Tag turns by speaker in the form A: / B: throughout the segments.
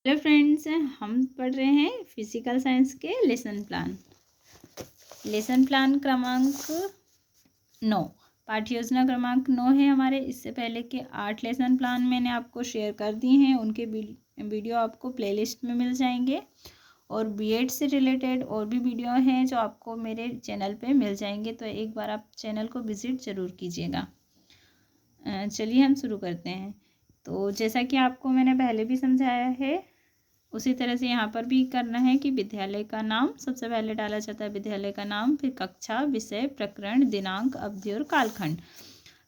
A: Hello friends, हम पढ़ रहे हैं फिजिकल साइंस के लेसन प्लान क्रमांक 9। पाठ्य योजना क्रमांक 9 है हमारे। इससे पहले के 8 लेसन प्लान मैंने आपको शेयर कर दिए हैं। उनके वीडियो आपको प्लेलिस्ट में मिल जाएंगे और बीएड से रिलेटेड और भी वीडियो हैं जो आपको मेरे चैनल पे मिल जाएंगे, तो एक बार आप चैनल को विजिट ज़रूर कीजिएगा। चलिए हम शुरू करते हैं। तो जैसा कि आपको मैंने पहले भी समझाया है, उसी तरह से यहाँ पर भी करना है कि विद्यालय का नाम सबसे पहले डाला जाता है। विद्यालय का नाम, फिर कक्षा, विषय, प्रकरण, दिनांक, अवधि और कालखंड।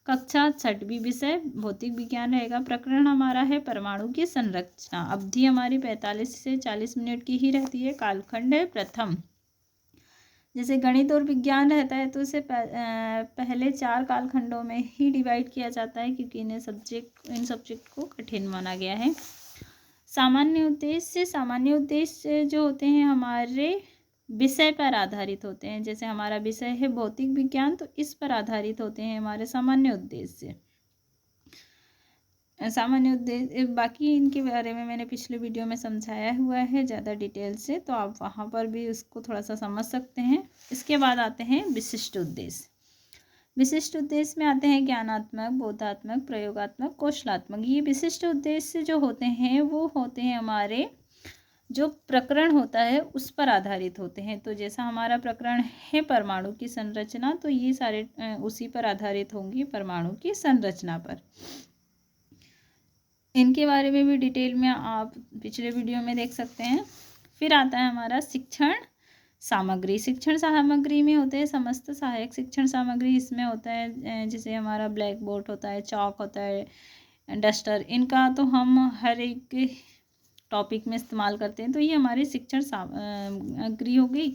A: कक्षा 6वीं विषय भौतिक विज्ञान रहेगा। प्रकरण हमारा है परमाणु की संरचना। अवधि हमारी 45 से 40 मिनट की ही रहती है। कालखंड है प्रथम। जैसे गणित और विज्ञान रहता है तो इसे पहले 4 कालखंडों में ही डिवाइड किया जाता है, क्योंकि इन सब्जेक्ट को कठिन माना गया है। सामान्य उद्देश्य जो होते हैं हमारे विषय पर आधारित होते हैं। जैसे हमारा विषय है भौतिक विज्ञान, तो इस पर आधारित होते हैं हमारे सामान्य उद्देश्य। बाकी इनके बारे में मैंने पिछले वीडियो में समझाया हुआ है ज़्यादा डिटेल से, तो आप वहाँ पर भी उसको थोड़ा सा समझ सकते हैं। इसके बाद आते हैं विशिष्ट उद्देश्य। विशिष्ट उद्देश्य में आते हैं ज्ञानात्मक, बोधात्मक, प्रयोगात्मक, कौशलात्मक। ये विशिष्ट उद्देश्य जो होते हैं वो होते हैं हमारे जो प्रकरण होता है उस पर आधारित होते हैं। तो जैसा हमारा प्रकरण है परमाणु की संरचना, तो ये सारे उसी पर आधारित होंगी, परमाणु की संरचना पर। इनके बारे में भी डिटेल में आप पिछले वीडियो में देख सकते हैं। फिर आता है हमारा शिक्षण सामग्री। शिक्षण सामग्री में होते हैं समस्त सहायक शिक्षण सामग्री। इसमें होता है जैसे हमारा ब्लैक बोर्ड होता है, चॉक होता है, डस्टर। इनका तो हम हर एक टॉपिक में इस्तेमाल करते हैं, तो ये हमारी शिक्षण सामग्री हो गई।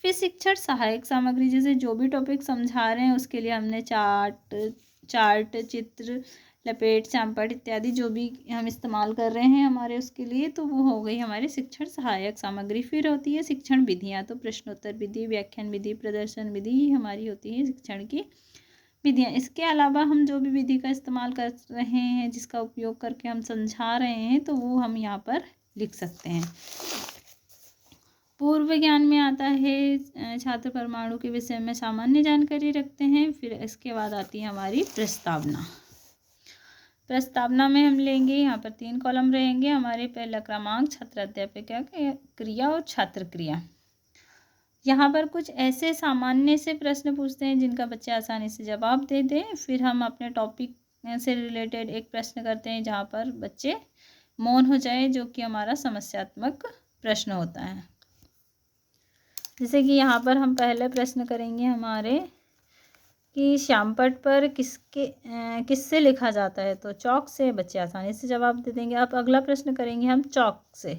A: फिर शिक्षण सहायक सामग्री, जैसे जो भी टॉपिक समझा रहे हैं उसके लिए हमने चार्ट, चित्र, लपेट, चाम्पट इत्यादि जो भी हम इस्तेमाल कर रहे हैं हमारे उसके लिए, तो वो हो गई हमारी शिक्षण सहायक सामग्री। फिर होती है शिक्षण विधियाँ। तो प्रश्नोत्तर विधि, व्याख्यान विधि, प्रदर्शन विधि, ये हमारी होती है शिक्षण की विधियाँ। इसके अलावा हम जो भी विधि का इस्तेमाल कर रहे हैं, जिसका उपयोग करके हम समझा रहे हैं, तो वो हम यहाँ पर लिख सकते हैं। पूर्व ज्ञान में आता है छात्र परमाणु के विषय में सामान्य जानकारी रखते हैं। फिर इसके बाद आती है हमारी प्रस्तावना। प्रस्तावना में हम लेंगे, यहाँ पर 3 कॉलम रहेंगे हमारे। पहला क्रमांक, छात्र अध्यापक क्रिया और छात्र क्रिया। यहाँ पर कुछ ऐसे सामान्य से प्रश्न पूछते हैं जिनका बच्चे आसानी से जवाब दे दें। फिर हम अपने टॉपिक से रिलेटेड एक प्रश्न करते हैं जहाँ पर बच्चे मौन हो जाए, जो कि हमारा समस्यात्मक प्रश्न होता है। जैसे कि यहाँ पर हम पहले प्रश्न करेंगे हमारे कि श्यामपट्ट पर किससे लिखा जाता है, तो चौक से। बच्चे आसानी से जवाब दे देंगे। अब अगला प्रश्न करेंगे हम चौक से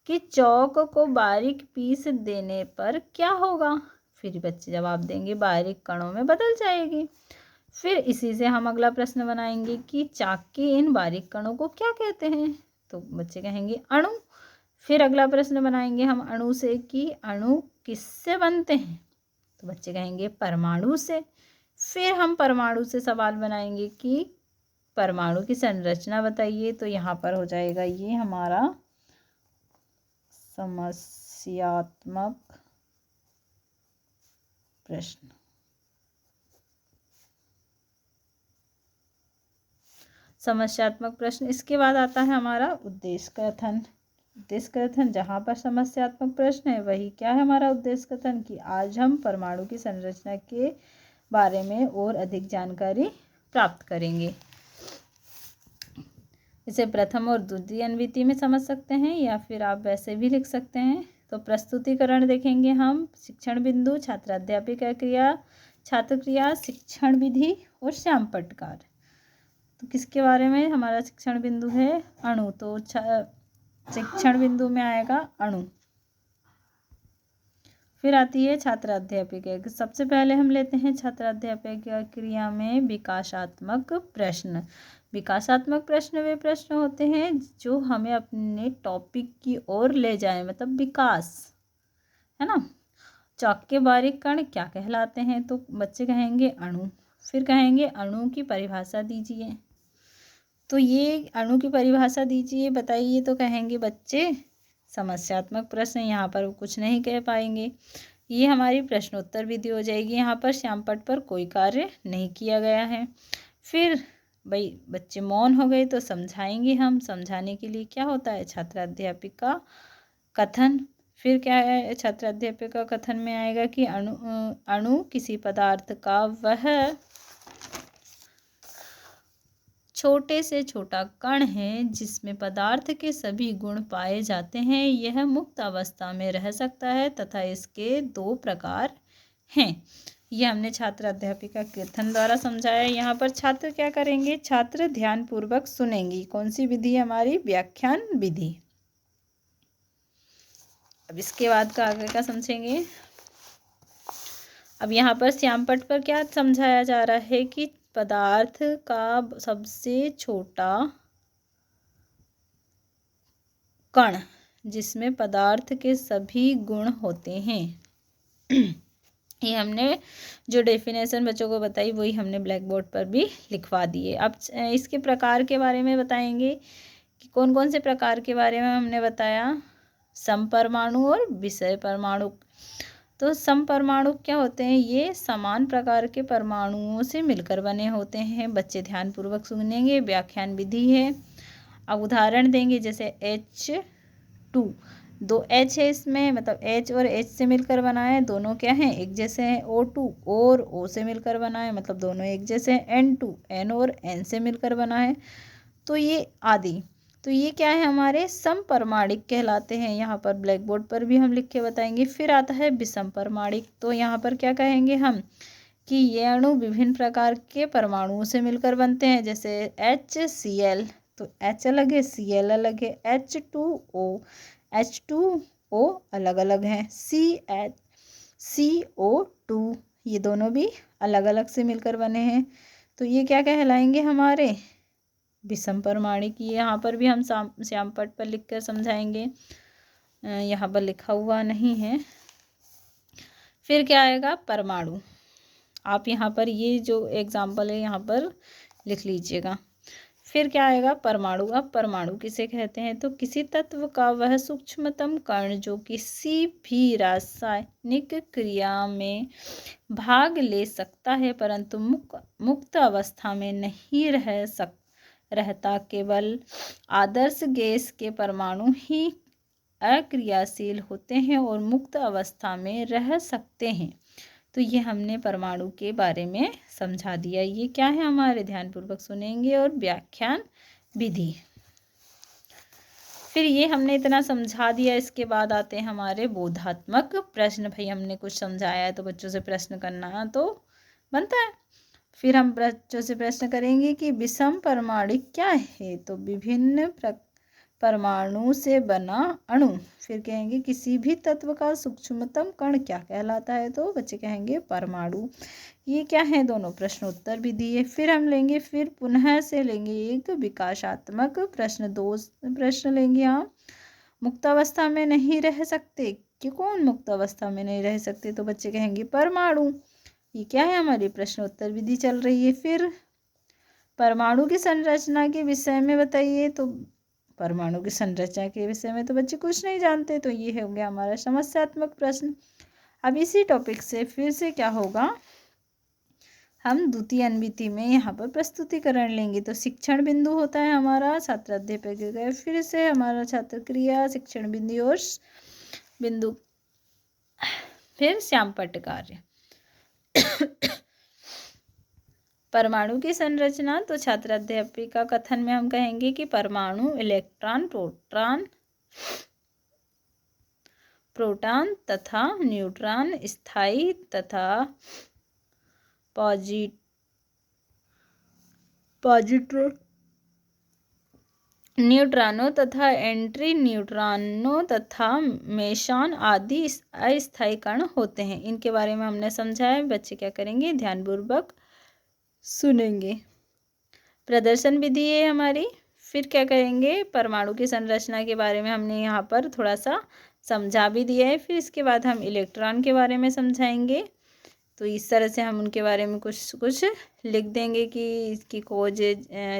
A: कि चौक को बारीक पीस देने पर क्या होगा। फिर बच्चे जवाब देंगे बारीक कणों में बदल जाएगी। फिर इसी से हम अगला प्रश्न बनाएंगे कि चाक के इन बारीक कणों को क्या कहते हैं, तो बच्चे कहेंगे अणु। फिर अगला प्रश्न बनाएंगे हम अणु से कि अणु किससे बनते हैं, तो बच्चे कहेंगे परमाणु से। फिर हम परमाणु से सवाल बनाएंगे कि परमाणु की संरचना बताइए, तो यहाँ पर हो जाएगा ये हमारा समस्यात्मक प्रश्न। समस्यात्मक प्रश्न। इसके बाद आता है हमारा उद्देश्य कथन। जहाँ पर समस्यात्मक प्रश्न है वही क्या है हमारा उद्देश्य कथन, कि आज हम परमाणु की संरचना के बारे में और अधिक जानकारी प्राप्त करेंगे। इसे प्रथम और द्वितीय अनुवृत्ति में समझ सकते हैं, या फिर आप वैसे भी लिख सकते हैं। तो प्रस्तुतिकरण देखेंगे हम, शिक्षण बिंदु, छात्राध्यापक क्रिया, छात्र क्रिया, शिक्षण विधि और श्यामपट्ट कार्य। तो किसके बारे में हमारा शिक्षण बिंदु है, अणु। तो शिक्षण बिंदु में आएगा अणु। फिर आती है छात्राध्यापक। सबसे पहले हम लेते हैं छात्राध्यापक क्रिया में विकासात्मक प्रश्न। विकासात्मक प्रश्न वे प्रश्न होते हैं जो हमें अपने टॉपिक की ओर ले जाए, मतलब विकास, है ना। चौक के बारीक कण क्या कहलाते हैं, तो बच्चे कहेंगे अणु। फिर कहेंगे अणु की परिभाषा दीजिए। तो ये अणु की परिभाषा दीजिए, बताइए, तो कहेंगे बच्चे समस्यात्मक प्रश्न, यहाँ पर कुछ नहीं कह पाएंगे। ये हमारी प्रश्नोत्तर विधि हो जाएगी। यहाँ पर श्यामपट्ट पर कोई कार्य नहीं किया गया है। फिर भाई बच्चे मौन हो गए तो समझाएंगे हम। समझाने के लिए क्या होता है, छात्र अध्यापिका कथन। फिर क्या है, छात्र अध्यापिका कथन में आएगा कि अणु किसी पदार्थ का वह छोटे से छोटा कण है जिसमें पदार्थ के सभी गुण पाए जाते हैं। यह मुक्त अवस्था में रह सकता है तथा इसके दो प्रकार हैं। यह हमने छात्र अध्यापिका कथन द्वारा समझाया। यहाँ पर छात्र क्या करेंगे, छात्र ध्यानपूर्वक सुनेंगी। कौन सी विधि हमारी, व्याख्यान विधि। अब इसके बाद का आगे का समझेंगे। अब यहाँ पर श्यामपट्ट पर क्या समझाया जा रहा है कि पदार्थ का सबसे छोटा कण जिसमें पदार्थ के सभी गुण होते हैं। ये हमने जो डेफिनेशन बच्चों को बताई वही हमने ब्लैक बोर्ड पर भी लिखवा दिए। अब इसके प्रकार के बारे में बताएंगे कि कौन कौन से प्रकार के बारे में हमने बताया, समपरमाणु और विषय परमाणु। तो समपरमाणु क्या होते हैं, ये समान प्रकार के परमाणुओं से मिलकर बने होते हैं। बच्चे ध्यानपूर्वक सुनेंगे, व्याख्यान विधि है। अब उदाहरण देंगे, जैसे H2, दो H है इसमें, मतलब H और H से मिलकर बना है, दोनों क्या हैं, एक जैसे हैं। O2 और O से मिलकर बना है, मतलब दोनों एक जैसे हैं। N2 N और N से मिलकर बना है। तो ये आदि, तो ये क्या है, हमारे समपरमाणिक कहलाते हैं। यहाँ पर ब्लैक बोर्ड पर भी हम लिख के बताएंगे। फिर आता है विषमपरमाणिक। तो यहाँ पर क्या कहेंगे हम कि ये अणु विभिन्न प्रकार के परमाणुओं से मिलकर बनते हैं। जैसे HCl, तो H अलग है, Cl अलग है। H2O अलग अलग हैं। CO2 ये दोनों भी अलग अलग से मिलकर बने हैं। तो ये क्या कहलाएंगे, हमारे विषमपरमाणिक। यहाँ पर भी हम श्यामपट्ट पर लिख कर समझाएंगे, यहाँ पर लिखा हुआ नहीं है। फिर क्या आएगा, परमाणु। आप यहाँ पर ये जो एग्जाम्पल है यहाँ पर लिख लीजिएगा। फिर क्या आएगा, परमाणु। अब परमाणु किसे कहते हैं, तो किसी तत्व का वह सूक्ष्मतम कण जो किसी भी रासायनिक क्रिया में भाग ले सकता है परंतु मुक्त अवस्था में नहीं रहता। केवल आदर्श गैस के परमाणु ही अक्रियाशील होते हैं और मुक्त अवस्था में रह सकते हैं। तो ये हमने परमाणु के बारे में समझा दिया। ये क्या है, हमारे ध्यानपूर्वक सुनेंगे और व्याख्यान विधि। फिर ये हमने इतना समझा दिया। इसके बाद आते हैं हमारे बोधात्मक प्रश्न। भाई हमने कुछ समझाया है तो बच्चों से प्रश्न करना तो बनता है। फिर हम बच्चों से प्रश्न करेंगे कि विषम परमाणु क्या है, तो विभिन्न परमाणु से बना अणु। फिर कहेंगे किसी भी तत्व का सूक्ष्मतम कण क्या कहलाता है, तो बच्चे कहेंगे परमाणु। ये क्या है, दोनों प्रश्नोत्तर भी दिए। फिर हम लेंगे, फिर पुनः से लेंगे एक विकासात्मक प्रश्न, दो प्रश्न लेंगे। हम मुक्त अवस्था में नहीं रह सकते, कि कौन मुक्त अवस्था में नहीं रह सकते, तो बच्चे कहेंगे परमाणु। ये क्या है, हमारी प्रश्नोत्तर विधि चल रही है। फिर परमाणु की संरचना के विषय में बताइए, तो परमाणु की संरचना के विषय में तो बच्चे कुछ नहीं जानते, तो ये हो गया हमारा समस्यात्मक प्रश्न। अब इसी टॉपिक से फिर से क्या होगा, हम द्वितीय अनविति में यहाँ पर प्रस्तुतिकरण लेंगे। तो शिक्षण बिंदु होता है हमारा छात्र अध्यापक, फिर से हमारा छात्र क्रिया, शिक्षण बिंदु और बिंदु, फिर श्यामपट्ट कार्य। परमाणु की संरचना, तो छात्र अध्यापिका कथन में हम कहेंगे कि परमाणु इलेक्ट्रॉन, प्रोटॉन तथा न्यूट्रॉन, स्थायी तथा पॉजिट्रॉन, न्यूट्रॉनों तथा एंटी न्यूट्रॉनों तथा मेसॉन आदि अस्थायी कण होते हैं। इनके बारे में हमने समझाया। बच्चे क्या करेंगे, ध्यानपूर्वक सुनेंगे। प्रदर्शन विधि है हमारी। फिर क्या करेंगे, परमाणु की संरचना के बारे में हमने यहाँ पर थोड़ा सा समझा भी दिया है। फिर इसके बाद हम इलेक्ट्रॉन के बारे में समझाएंगे। तो इस तरह से हम उनके बारे में कुछ कुछ लिख देंगे कि इसकी खोज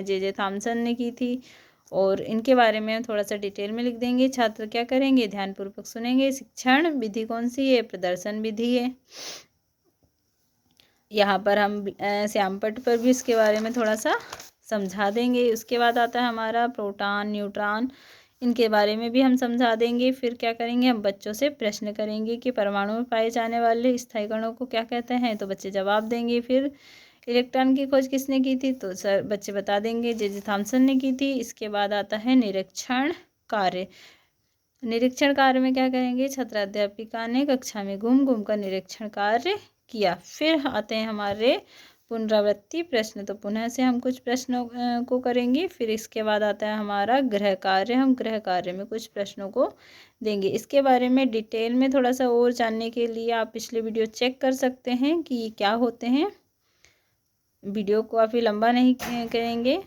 A: जे थॉमसन ने की थी, और इनके बारे में हम थोड़ा सा डिटेल में लिख देंगे। छात्र क्या करेंगे, ध्यानपूर्वक सुनेंगे। शिक्षण विधि कौन सी है, प्रदर्शन विधि है। यहाँ पर हम श्यामपट्ट पर भी इसके बारे में थोड़ा सा समझा देंगे। उसके बाद आता है हमारा प्रोटॉन, न्यूट्रॉन, इनके बारे में भी हम समझा देंगे। फिर क्या करेंगे, हम बच्चों से प्रश्न करेंगे कि परमाणु में पाए जाने वाले स्थायी कणों को क्या कहते हैं, तो बच्चे जवाब देंगे। फिर इलेक्ट्रॉन की खोज किसने की थी, तो सर बच्चे बता देंगे जे थॉमसन ने की थी। इसके बाद आता है निरीक्षण कार्य। निरीक्षण कार्य में क्या करेंगे, छात्राध्यापिका ने कक्षा में घूम घूम कर निरीक्षण कार्य किया। फिर आते हैं हमारे पुनरावृत्ति प्रश्न, तो पुनः से हम कुछ प्रश्नों को करेंगे। फिर इसके बाद आता है हमारा गृह कार्य, हम गृह कार्य में कुछ प्रश्नों को देंगे। इसके बारे में डिटेल में थोड़ा सा और जानने के लिए आप पिछले वीडियो चेक कर सकते हैं कि ये क्या होते हैं। वीडियो को काफ़ी लंबा नहीं करेंगे।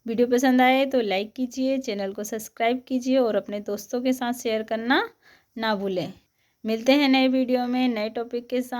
A: वीडियो पसंद आए तो लाइक कीजिए, चैनल को सब्सक्राइब कीजिए और अपने दोस्तों के साथ शेयर करना ना भूलें। मिलते हैं नए वीडियो में नए टॉपिक के साथ।